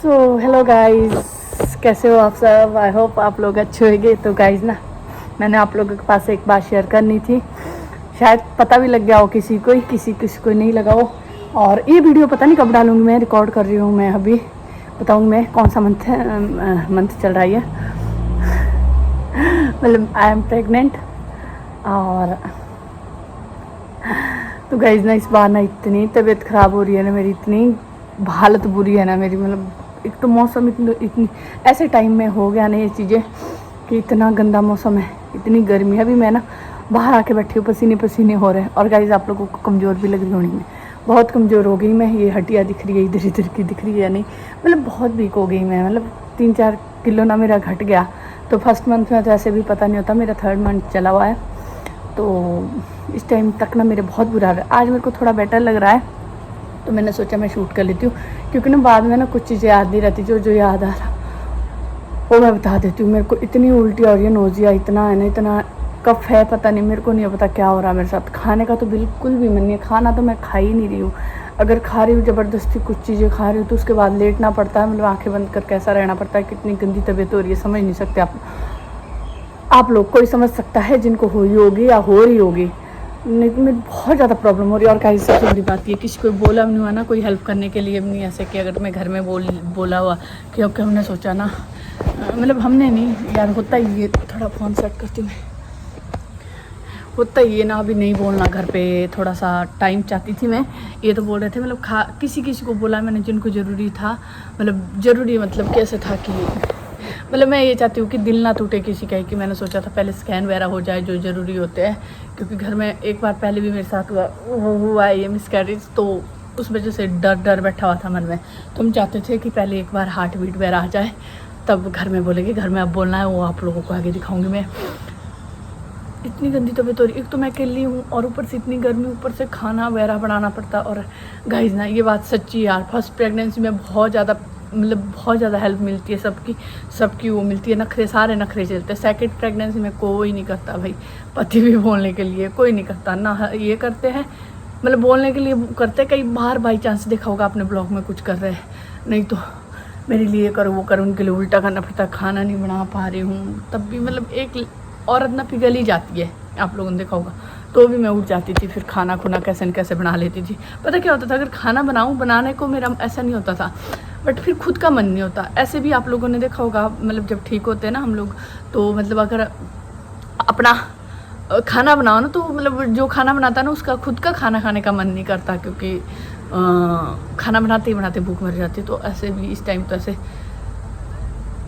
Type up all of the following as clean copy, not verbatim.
So hello guys, कैसे हो आप सब। आई होप आप लोग अच्छे होंगे। तो गाइस ना, मैंने आप लोगों के पास एक बात शेयर करनी थी। शायद पता भी लग गया हो किसी को नहीं लगा हो। और ये वीडियो पता नहीं कब डालूंगी। मैं रिकॉर्ड कर रही हूँ। मैं अभी बताऊँगी मैं कौन सा मंथ चल रहा है। मतलब आई एम प्रेग्नेंट। और तो गाइस ना, इस बार ना इतनी तबीयत ख़राब हो रही है ना मेरी, इतनी हालत बुरी है ना मेरी। मतलब एक तो मौसम इतनी ऐसे टाइम में हो गया ना ये चीज़ें कि इतना गंदा मौसम है, इतनी गर्मी है। अभी मैं ना बाहर आके बैठी हूँ, पसीने पसीने हो रहे हैं। और गाइस आप लोगों को कमज़ोर भी लग रही होनी। मैं बहुत कमज़ोर हो गई। मैं ये हड्डियाँ दिख रही है इधर इधर की दिख रही है नहीं, मतलब बहुत वीक हो गई मैं। मतलब 3-4 किलो ना मेरा घट गया। तो फर्स्ट मंथ में तो ऐसे भी पता नहीं होता, मेरा 3rd मंथ चला हुआ है। तो इस टाइम तक ना मेरे बहुत बुरा है। आज मेरे को थोड़ा बेटर लग रहा है, तो मैंने सोचा मैं शूट कर लेती हूँ। क्योंकि ना बाद में ना कुछ चीज़ें याद नहीं रहती, जो याद आ रहा वो मैं बता देती हूँ। मेरे को इतनी उल्टी और ये नोजिया इतना है ना, इतना कफ है, पता नहीं, मेरे को नहीं पता क्या हो रहा है मेरे साथ। खाने का तो बिल्कुल भी मन नहीं है। खाना तो मैं खा ही नहीं रही हूँ। अगर खा रही हूँ ज़बरदस्ती कुछ चीज़ें खा रही हूँ तो उसके बाद लेटना पड़ता है। मतलब आँखें बंद कर कैसा रहना पड़ता है। कितनी गंदी तबीयत हो रही है, समझ नहीं सकते आप लोग। कोई समझ सकता है जिनको हुई होगी या हो रही होगी। लेकिन मेरी बहुत ज़्यादा प्रॉब्लम हो रही है। और गाइस सबसे बड़ी बात ये, किसी को बोला भी नहीं हुआ ना, कोई हेल्प करने के लिए भी नहीं ऐसे कि अगर मैं घर में बोला हुआ। क्योंकि हमने सोचा ना, मतलब हमने नहीं यार, होता ही ये। थोड़ा फ़ोन सेट करती हूँ मैं। होता ही ये ना, अभी नहीं बोलना घर पे, थोड़ा सा टाइम चाहती थी मैं। ये तो बोल रहे थे, मतलब किसी को बोला मैंने जिनको ज़रूरी था। मतलब कैसे था कि मतलब मैं ये चाहती हूँ कि दिल ना टूटे किसी का। कि मैंने सोचा था पहले स्कैन वगैरह हो जाए जो ज़रूरी होते हैं। क्योंकि घर में एक बार पहले भी मेरे साथ हुआ है ये मिसकैरेज। तो उस वजह से डर बैठा हुआ था मन में। तो हम चाहते थे कि पहले एक बार हार्ट बीट वगैरह आ जाए, तब घर में बोलेंगे। घर में अब बोलना है वो आप लोगों को आगे दिखाऊंगी मैं। इतनी गंदी तबीयत हो रही। एक तो मैं अकेली हूँ और ऊपर से इतनी गर्मी, ऊपर से खाना वगैरह बनाना पड़ता। और गाइस ना, ये बात सच्ची यार, फर्स्ट प्रेगनेंसी में बहुत ज़्यादा हेल्प मिलती है सबकी वो मिलती है। सारे नखरे चलते हैं। सेकंड प्रेगनेंसी में कोई नहीं करता भाई, पति भी बोलने के लिए कोई नहीं करता ना। ये करते हैं, मतलब बोलने के लिए करते, कई बार बाई चांस देखा होगा आपने ब्लॉग में कुछ कर रहे हैं, नहीं तो मेरे लिए करो वो करो, उनके लिए उल्टा करना पड़ता। खाना नहीं बना पा रही हूँ तब भी, मतलब एक औरत ना पिघल ही जाती है, आप लोगों ने देखा होगा। तो भी मैं उठ जाती थी, फिर खाना खुना कैसे न कैसे बना लेती थी। पता क्या होता था, अगर खाना बनाने को मेरा ऐसा नहीं होता था, बट फिर खुद का मन नहीं होता। ऐसे भी आप लोगों ने देखा होगा, मतलब जब ठीक होते हैं ना हम लोग, तो मतलब अगर अपना खाना बनाओ ना, तो मतलब जो खाना बनाता है ना, उसका खुद का खाना खाने का मन नहीं करता। क्योंकि खाना बनाते ही बनाते भूख मर जाती है। तो ऐसे भी इस टाइम तो ऐसे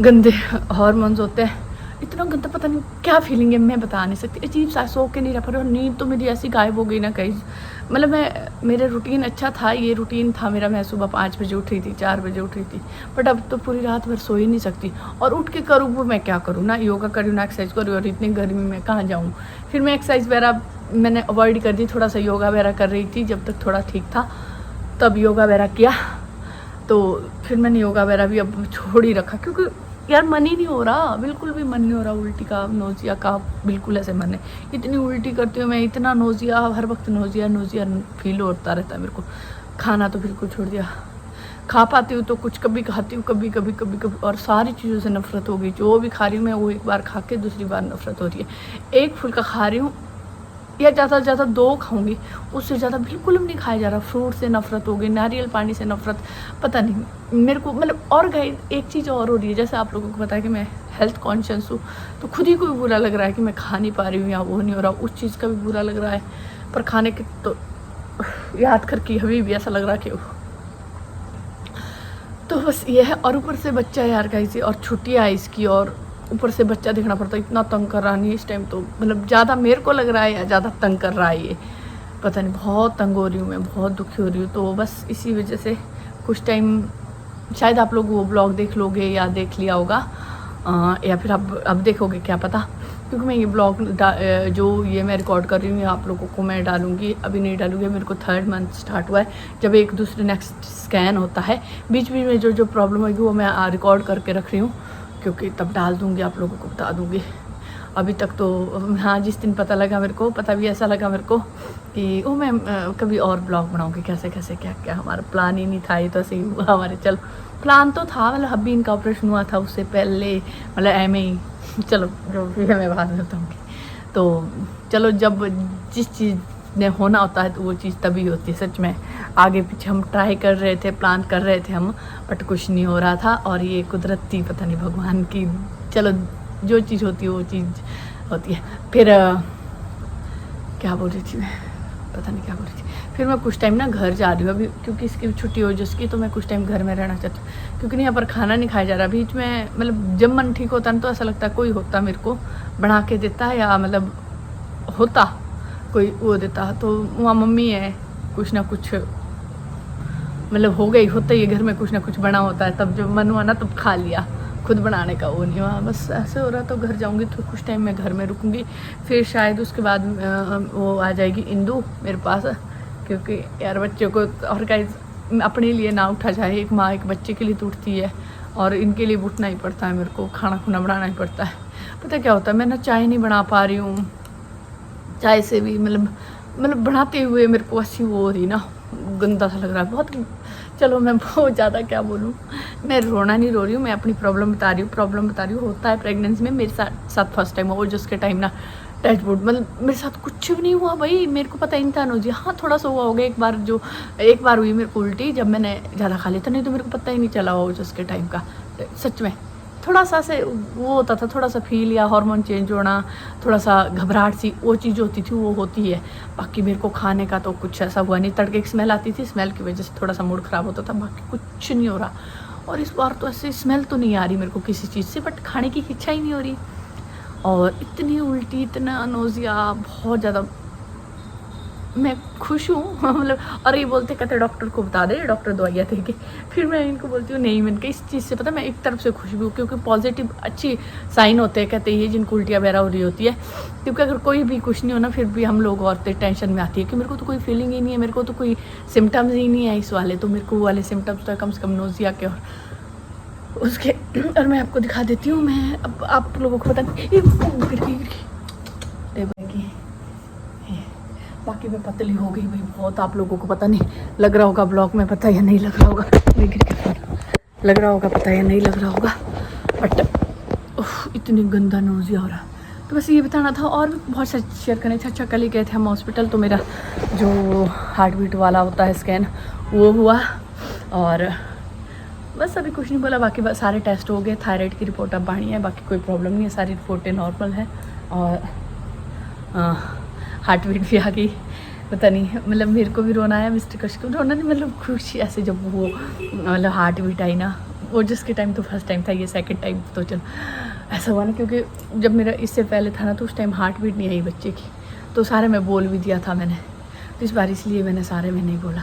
गंदे हार्मोन्स होते हैं। इतना गंदा, पता नहीं क्या फीलिंग है, मैं बता नहीं सकती। अजीब सा, सो के नहीं रह पा रही। और नींद तो मेरी ऐसी गायब हो गई ना कहीं। मतलब मेरा रूटीन अच्छा था, ये रूटीन था मेरा। मैं सुबह 5 बजे उठ रही थी, 4 बजे उठ रही थी। बट अब तो पूरी रात भर सो ही नहीं सकती। और उठ के करूँ वो मैं क्या करूँ, ना योगा करूँ ना एक्सरसाइज करूँ। और इतनी गर्मी में कहाँ जाऊँ। फिर मैं एक्सरसाइज वगैरह मैंने अवॉइड कर दी। थोड़ा सा योगा वगैरह कर रही थी जब तक थोड़ा ठीक था, तब योगा वगैरह किया। तो फिर मैंने योगा वगैरह भी अब छोड़ ही रखा। क्योंकि यार मन ही नहीं हो रहा, बिल्कुल भी मन नहीं हो रहा। उल्टी का, नोजिया का बिल्कुल ऐसे मन है। इतनी उल्टी करती हूँ मैं, इतना नोजिया, हर वक्त नोजिया फील होता रहता है मेरे को। खाना तो बिल्कुल छोड़ दिया। खा पाती हूँ तो कुछ कभी खाती हूँ, कभी। और सारी चीज़ों से नफरत हो गई। जो भी खा रही हूँ मैं, वो एक बार खा के दूसरी बार नफरत हो रही है। एक फुल्का खा रही हूँ या ज़्यादा से ज़्यादा 2 खाऊंगी, उससे ज़्यादा बिल्कुल भी नहीं खाया जा रहा। फ्रूट से नफरत हो गई, नारियल पानी से नफरत, पता नहीं मेरे को। मतलब और गाइस एक चीज़ और हो रही है, जैसे आप लोगों को पता है कि मैं हेल्थ कॉन्शियस हूँ, तो खुद ही को भी बुरा लग रहा है कि मैं खा नहीं पा रही हूँ या वो नहीं हो रहा। उस चीज़ का भी बुरा लग रहा है, पर खाने के तो याद करके अभी भी ऐसा लग रहा है कि तो बस ये है। और ऊपर से बच्चा यार गाइस, और छुट्टियाँ है इसकी, और ऊपर से बच्चा देखना पड़ता है। इतना तंग कर रहा नहीं इस टाइम, तो मतलब ज़्यादा मेरे को लग रहा है या ज़्यादा तंग कर रहा है ये, पता नहीं। बहुत तंग हो रही हूँ मैं, बहुत दुखी हो रही हूँ। तो बस इसी वजह से कुछ टाइम शायद आप लोग वो ब्लॉग देख लोगे या देख लिया होगा, या फिर अब देखोगे क्या पता। क्योंकि मैं ये ब्लॉग जो ये मैं रिकॉर्ड कर रही हूँ, आप लोगों को मैं डालूँगी, अभी नहीं डालूँगी। मेरे को 3rd मंथ स्टार्ट हुआ है, जब एक दूसरे नेक्स्ट स्कैन होता है। बीच में जो प्रॉब्लम होगी वो मैं रिकॉर्ड करके रख रही हूँ, क्योंकि तब डाल दूँगी, आप लोगों को बता दूँगी। अभी तक तो हाँ, जिस दिन पता लगा मेरे को, पता भी ऐसा लगा मेरे को कि वो मैं कभी और ब्लॉग बनाऊँगी कैसे कैसे क्या क्या। हमारा प्लान ही नहीं था, ये तो ऐसे ही हुआ हमारे। चलो प्लान तो था, मतलब अभी इनका ऑपरेशन हुआ था उससे पहले, मतलब एम ही चलो जो भी है मैं बाद में बताऊँगी। तो चलो जब जिस चीज़ ने होना होता है तो वो चीज़ तभी होती है। सच में आगे पीछे हम ट्राई कर रहे थे, प्लान कर रहे थे हम, बट कुछ नहीं हो रहा था। और ये कुदरती पता नहीं भगवान की, चलो जो चीज़ होती है वो चीज़ होती है। फिर क्या बोल रही थी मैं, पता नहीं क्या बोल रही थी। फिर मैं कुछ टाइम ना घर जा रही हूँ अभी, क्योंकि इसकी छुट्टी हो जिसकी, तो मैं कुछ टाइम घर में रहना चाहती हूँ, क्योंकि यहाँ पर खाना नहीं खाया जा रहा बीच में। मतलब जब मन ठीक होता है तो ऐसा लगता है कोई होता मेरे को बना के देता है, या मतलब होता कोई वो देता। तो वहाँ मम्मी है, कुछ ना कुछ मतलब हो गई, होता ही है घर में, कुछ ना कुछ बना होता है। तब जब मन हुआ ना तब खा लिया, खुद बनाने का वो नहीं हुआ। बस ऐसे हो रहा। तो घर जाऊंगी तो कुछ टाइम मैं घर में रुकूंगी, फिर शायद उसके बाद वो आ जाएगी इंदू मेरे पास, क्योंकि यार बच्चों को और गाइस अपने लिए ना उठा जाए, एक माँ एक बच्चे के लिए तो उठती है, और इनके लिए उठना ही पड़ता है मेरे को, खाना खुना बनाना ही पड़ता है। पता क्या होता है, मैं ना चाय नहीं बना पा रही हूँ, चाय से भी मतलब बनाते हुए मेरे को ऐसी वो हो रही ना, गंदा सा लग रहा है बहुत। चलो मैं बहुत ज़्यादा क्या बोलूँ, मैं रोना नहीं रो रही हूँ, मैं अपनी प्रॉब्लम बता रही हूँ। होता है प्रेगनेंसी में, मेरे साथ फर्स्ट टाइम हो जिसके टाइम ना टचवुड, मतलब मेरे साथ कुछ भी नहीं हुआ भाई, मेरे को पता ही नहीं था नोजी। हाँ थोड़ा सा हुआ होगा एक बार हुई मेरे को उल्टी, जब मैंने ज़्यादा खा लिया था, नहीं तो मेरे को पता ही नहीं चला हो जिसके टाइम का। सच में थोड़ा सा से वो होता था, थोड़ा सा फील या हार्मोन चेंज होना, थोड़ा सा घबराहट सी वो चीज़ होती थी, वो होती है। बाकी मेरे को खाने का तो कुछ ऐसा हुआ नहीं। तड़के की स्मेल आती थी, स्मेल की वजह से थोड़ा सा मूड ख़राब होता था, बाकी कुछ नहीं हो रहा। और इस बार तो ऐसे स्मेल तो नहीं आ रही मेरे को किसी चीज़ से, बट खाने की इच्छा ही नहीं हो रही। और इतनी उल्टी, इतना नोज़िया, बहुत ज़्यादा मैं खुश हूँ मतलब। और ये बोलते कहते डॉक्टर को बता दे, डॉक्टर दवाइयाँ देंगे। फिर मैं इनको बोलती हूँ नहीं, मैंने इस चीज़ से पता मैं एक तरफ से खुश भी हूँ, क्योंकि पॉजिटिव अच्छी साइन होते हैं, कहते हैं जिनको उल्टियाँ वगैरह हो रही होती है। क्योंकि अगर कोई भी कुछ नहीं हो ना, फिर भी हम लोग औरतें टेंशन में आती है कि मेरे को तो कोई फीलिंग ही नहीं है, मेरे को तो कोई सिम्टम्स ही नहीं है इस वाले, तो मेरे को वो वाले सिम्टम्स तो कम से कम नोज़िया के और उसके। और मैं आपको दिखा देती हूँ, मैं अब आप लोगों को पता बाकी मैं पतली हो गई भाई बहुत, आप लोगों को पता नहीं लग रहा होगा ब्लॉग में, पता या नहीं लग रहा होगा, लग रहा होगा पता या नहीं लग रहा होगा, बट इतनी गंदा नोज़िया हो रहा। तो बस ये बताना था, और भी बहुत सारे शेयर करने थे। अच्छा कल ही गए थे हम हॉस्पिटल, तो मेरा जो हार्ट बीट वाला होता है स्कैन वो हुआ, और बस अभी कुछ नहीं बोला। बाकी बस सारे टेस्ट हो गए, थायराइड की रिपोर्ट अब आनी है, बाकी कोई प्रॉब्लम नहीं है, सारी रिपोर्टें नॉर्मल है। और हार्ट बीट भी आ गई। पता नहीं मतलब मेरे को भी रोना आया, मिस्टर कश को रोना नहीं, मतलब खुशी ऐसे जब वो मतलब हार्ट बीट आई ना, वो जिसके टाइम तो फर्स्ट टाइम था, ये सेकंड टाइम तो चलो ऐसा हुआ ना, क्योंकि जब मेरा इससे पहले था ना तो उस टाइम हार्ट बीट नहीं आई बच्चे की, तो सारे मैं बोल भी दिया था मैंने, तो इस बार इसलिए मैंने सारे में नहीं बोला।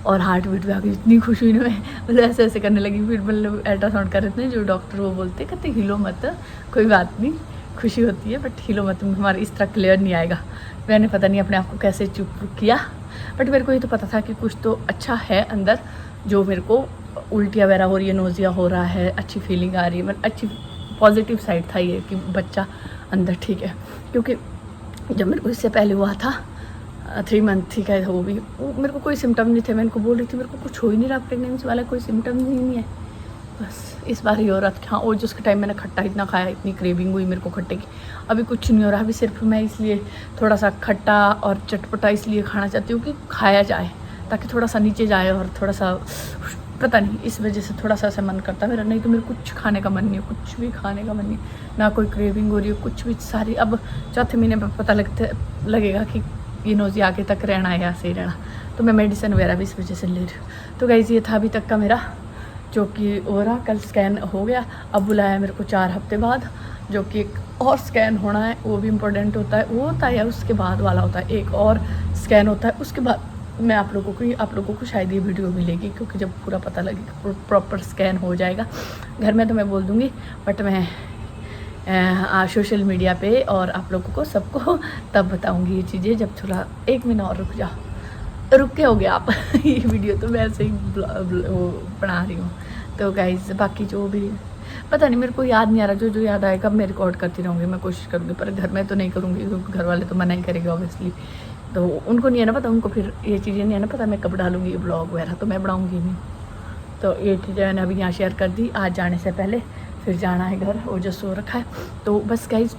और हार्ट बीट भी आ गई, इतनी खुशी हुई ना मैं, मतलब ऐसे ऐसे करने लगी। फिर मतलब अल्ट्रासाउंड कर रहे थे, जो डॉक्टर वो बोलते कहते हिलो मत, कोई बात नहीं, खुशी होती है बट हिलो मत, हमारे इस तरह क्लियर नहीं आएगा। मैंने पता नहीं अपने आप को कैसे चुप किया, बट मेरे को ये तो पता था कि कुछ तो अच्छा है अंदर, जो मेरे को उल्टियाँ वगैरह हो रही है, नोज़िया हो रहा है, अच्छी फीलिंग आ रही है, मतलब अच्छी पॉजिटिव साइड था ये कि बच्चा अंदर ठीक है। क्योंकि जब मेरे को इससे पहले हुआ था 3 मंथ थी का, वो भी मेरे को कोई सिम्टम नहीं थे। मैं इनको बोल रही थी मेरे को कुछ हो ही नहीं रहा, प्रेगनेंसी वाला कोई सिम्टम ही नहीं है। बस इस बार ही हो रहा था। हाँ, और जिसके टाइम मैंने खट्टा इतना खाया, इतनी क्रेविंग हुई मेरे को खट्टे की, अभी कुछ नहीं हो रहा। अभी सिर्फ मैं इसलिए थोड़ा सा खट्टा और चटपटा इसलिए खाना चाहती हूँ कि खाया जाए, ताकि थोड़ा सा नीचे जाए, और थोड़ा सा पता नहीं इस वजह से थोड़ा सा ऐसा मन करता है मेरा, नहीं तो मेरे कुछ खाने का मन नहीं है, कुछ भी खाने का मन नहीं, ना कोई क्रेविंग हो रही है, कुछ भी। सारी अब चौथे महीने में पता लगेगा कि ये नोज़िया आगे तक रहना है या सही रहना, तो मैं मेडिसिन वगैरह भी इस वजह से ले रही हूँ। तो गाइस ये था अभी तक का मेरा, जो कि हो रहा। कल स्कैन हो गया, अब बुलाया मेरे को 4 हफ्ते बाद, जो कि एक और स्कैन होना है, वो भी इम्पोर्टेंट होता है। वो होता है या उसके बाद वाला होता है, एक और स्कैन होता है, उसके बाद मैं आप लोगों को शायद ये वीडियो मिलेगी, क्योंकि जब पूरा पता लगेगा, प्रॉपर स्कैन हो जाएगा। घर में तो मैं बोल दूँगी, बट मैं सोशल मीडिया पे और आप लोगों को सबको तब बताऊँगी ये चीज़ें, जब थोड़ा 1 महीना और रुक जाओ। रुक के हो गया आप ये वीडियो तो मैं ऐसे ही वो बना रही हूँ। तो गाइज़ बाकी जो भी पता नहीं, मेरे को याद नहीं आ रहा। जो जो याद आएगा मैं रिकॉर्ड करती रहूँगी, मैं कोशिश करूँगी, पर घर में तो नहीं करूँगी क्योंकि घर वाले तो मना ही करेंगे ऑब्वियसली। तो उनको नहीं है ना पता, उनको फिर ये चीज़ें नहीं है ना पता मैं कब डालूँगी ब्लॉग वगैरह, तो मैं बनाऊँगी नहीं। तो ये चीज़ें मैंने अभी यहाँ शेयर कर दी आज जाने से पहले। फिर जाना है घर, वो जो सो रखा है। तो बस गाइस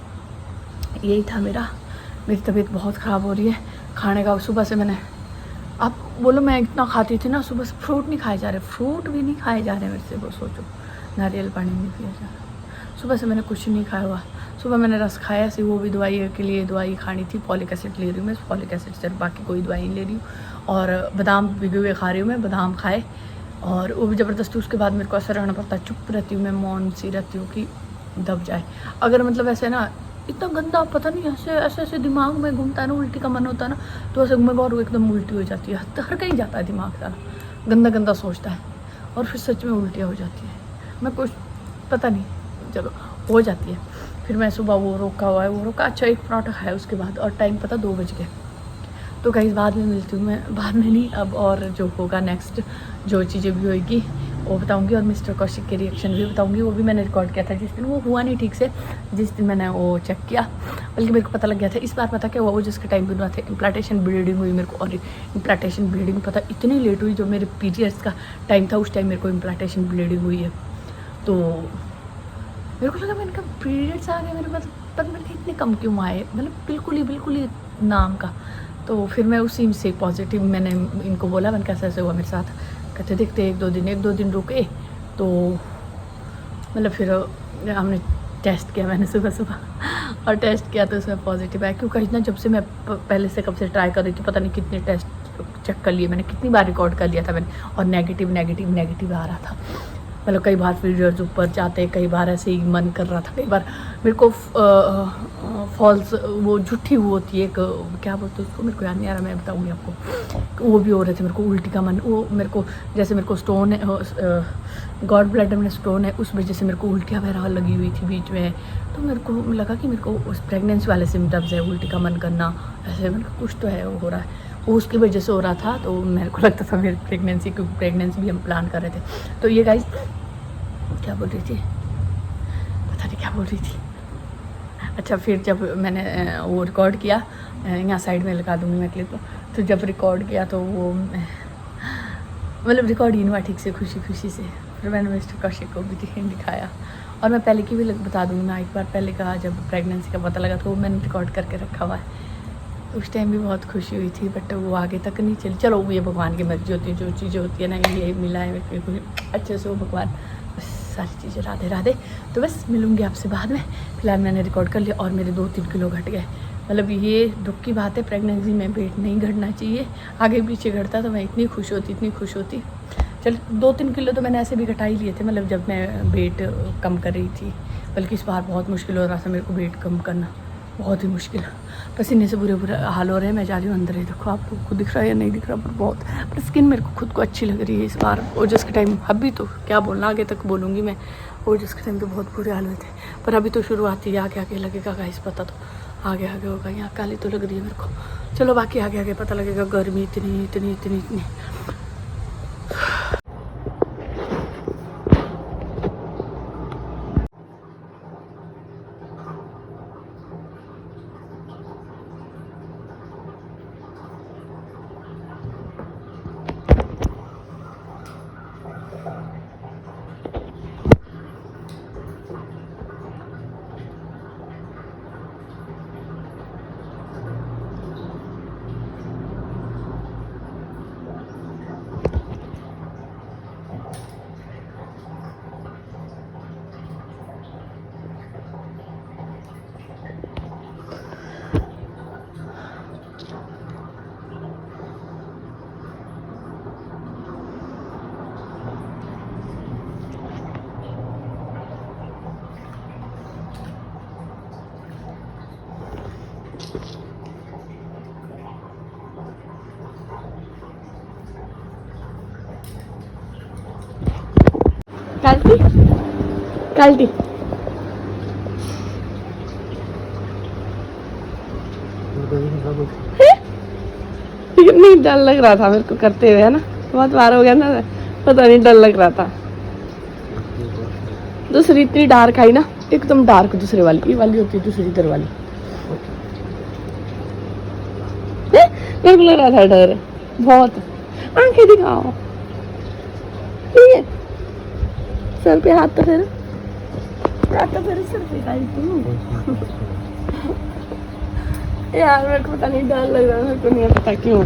यही था मेरी तबीयत बहुत ख़राब हो रही है। खाने का सुबह से मैंने, आप बोलो मैं इतना खाती थी ना, सुबह से फ्रूट नहीं खाए जा रहे, फ्रूट भी नहीं खाए जा रहे मेरे से। वो सोचो, नारियल पानी नहीं पिया जा रहा। सुबह से मैंने कुछ नहीं खाया हुआ। सुबह मैंने रस खाया सी, वो भी दवाई के लिए दवाई खानी थी। फॉलिक एसिड ले रही हूँ मैं, फॉलिक एसिड सिर्फ, बाकी कोई दवाई नहीं ले रही हूँ। और बादाम भिगे हुए खा रही हूँ मैं, बादाम खाए। और वो भी ज़बरदस्ती। उसके बाद मेरे को ऐसा रहना पड़ता है, चुप रहती हूँ मैं, मौन सी रहती हूँ कि दब जाए। अगर मतलब ऐसे ना इतना गंदा पता नहीं ऐसे ऐसे दिमाग में घूमता है ना, उल्टी का मन होता है ना, तो ऐसे मैं और एकदम उल्टी हो जाती है। हर कहीं जाता है दिमाग सारा, गंदा गंदा सोचता है और फिर सच में उल्टियाँ हो जाती है। मैं कुछ पता नहीं, चलो हो जाती है। फिर मैं सुबह वो रोका हुआ है, वो रोका, अच्छा एक पराठा खाया उसके बाद, और टाइम पता 2 बज गए। तो कहीं बाद में मिलती हूँ मैं, बाद में नहीं अब, और जो होगा नेक्स्ट जो चीज़ें भी होगी वो बताऊंगी। और मिस्टर कौशिक के रिएक्शन भी बताऊंगी। वो भी मैंने रिकॉर्ड किया था जिस दिन, वो हुआ नहीं ठीक से जिस दिन मैंने वो चेक किया, बल्कि मेरे को पता लग गया था। इस बार पता क्या हुआ, वो जिसके टाइम पे हुआ था इम्प्लांटेशन ब्लीडिंग हुई मेरे को। और इम्प्लांटेशन ब्लीडिंग पता इतनी लेट हुई, जो मेरे पीरियड्स का टाइम था उस टाइम मेरे को इम्प्लांटेशन ब्लीडिंग हुई है। तो मेरे को लगा, मैंने कहा पीरियड्स आ गए मेरे पास, पर मैंने कहा इतने कम क्यों आए, मतलब बिल्कुल ही नाम का। तो फिर मैं उसी से पॉजिटिव मैंने इनको बोला, मैंने कैसे ऐसे हुआ मेरे साथ। कहते देखते 1-2 दिन रुके। तो मतलब फिर हमने टेस्ट किया, मैंने सुबह और टेस्ट किया तो उसमें पॉजिटिव आया। क्योंकि ना जब से मैं पहले से कब से ट्राई कर रही थी, पता नहीं कितने टेस्ट चेक कर लिए मैंने, कितनी बार रिकॉर्ड कर लिया था मैंने, और नेगेटिव आ रहा था। मतलब कई बार पीरियड्स ऊपर जाते, कई बार ऐसे ही मन कर रहा था, कई बार मेरे को फॉल्स वो झूठी वो होती है एक, क्या बोलते हैं उसको, मेरे को याद नहीं आ रहा, मैं बताऊँगी आपको। वो भी हो रहे थे मेरे को, उल्टी का मन, वो मेरे को जैसे मेरे को स्टोन है, गॉड ब्लैडर में स्टोन है, उस वजह से मेरे को उल्टियाँ वगैरह लगी हुई थी बीच में। तो मेरे को लगा कि मेरे को उस प्रेगनेंसी वाले सिम्टम्स है, उल्टी का मन करना, ऐसे मेरे को कुछ तो है वो हो रहा है, वो उसकी वजह से हो रहा था। तो मेरे को लगता था मेरी प्रेगनेंसी, क्योंकि प्रेगनेंसी भी हम प्लान कर रहे थे। तो ये गाइस क्या बोल रही थी, पता नहीं क्या बोल रही थी। अच्छा, फिर जब मैंने वो रिकॉर्ड किया, यहाँ साइड में लगा दूँगी मैं क्लिप। तो जब रिकॉर्ड किया तो वो मतलब रिकॉर्ड ही नहीं हुआ ठीक से, खुशी से। फिर मैंने मिस्टर कौशिक को भी दिखाया। और मैं पहले की भी बता दूँगी ना, एक बार पहले का जब प्रेगनेंसी का पता लगा तो वो मैंने रिकॉर्ड करके रखा हुआ है। उस टाइम भी बहुत खुशी हुई थी, बट वो आगे तक नहीं चली। चलो ये भगवान की मर्जी होती है, जो चीज़ें होती है ना, ये मिला है मेरे को अच्छे से, वो भगवान, बस सारी चीज़ें राधे राधे। तो बस मिलूँगी आपसे बाद में। फिलहाल मैंने रिकॉर्ड कर लिया और मेरे 2-3 किलो घट गए। मतलब ये दुख की बात है, प्रेगनेंसी में वेट नहीं घटना चाहिए, आगे पीछे घटता तो मैं इतनी खुश होती। चल 2-3 किलो तो मैंने ऐसे भी घटा ही लिए थे, मतलब जब मैं वेट कम कर रही थी। बल्कि इस बार बहुत मुश्किल हो रहा था मेरे को वेट कम करना, बहुत ही मुश्किल। पसीने से बुरे हाल हो रहे हैं। मैं जा रही हूँ अंदर ही, देखो आपको खुद दिख रहा है या नहीं दिख रहा, पर बहुत, पर स्किन मेरे को खुद को अच्छी लग रही है इस बार। ओजस के टाइम, अभी तो क्या बोलना, आगे तक बोलूँगी मैं। ओजस के टाइम तो बहुत बुरे हाल हुए थे, पर अभी तो शुरुआत ही, आगे लगेगा गाइस, पता तो आगे होगा। यहाँ काली तो लग रही है मेरे को, चलो बाकी आगे पता लगेगा। गर्मी इतनी। काल्टी नहीं, डर लग रहा था मेरे को करते हुए, है ना, बहुत बार हो गया ना, पता नहीं, डर लग रहा था। दूसरी इतनी डार्क आई ना, एकदम डार्क दूसरे वाली, ये वाली होती है दूसरी इधर वाली। मेरे को लग रहा था डर बहुत। आंखें दिखाओ, ठीक है, सर पे हाथ तो फिर सर पे यार मेरे को पता नहीं, डर लग रहा है, मेरे को नहीं पता क्यों।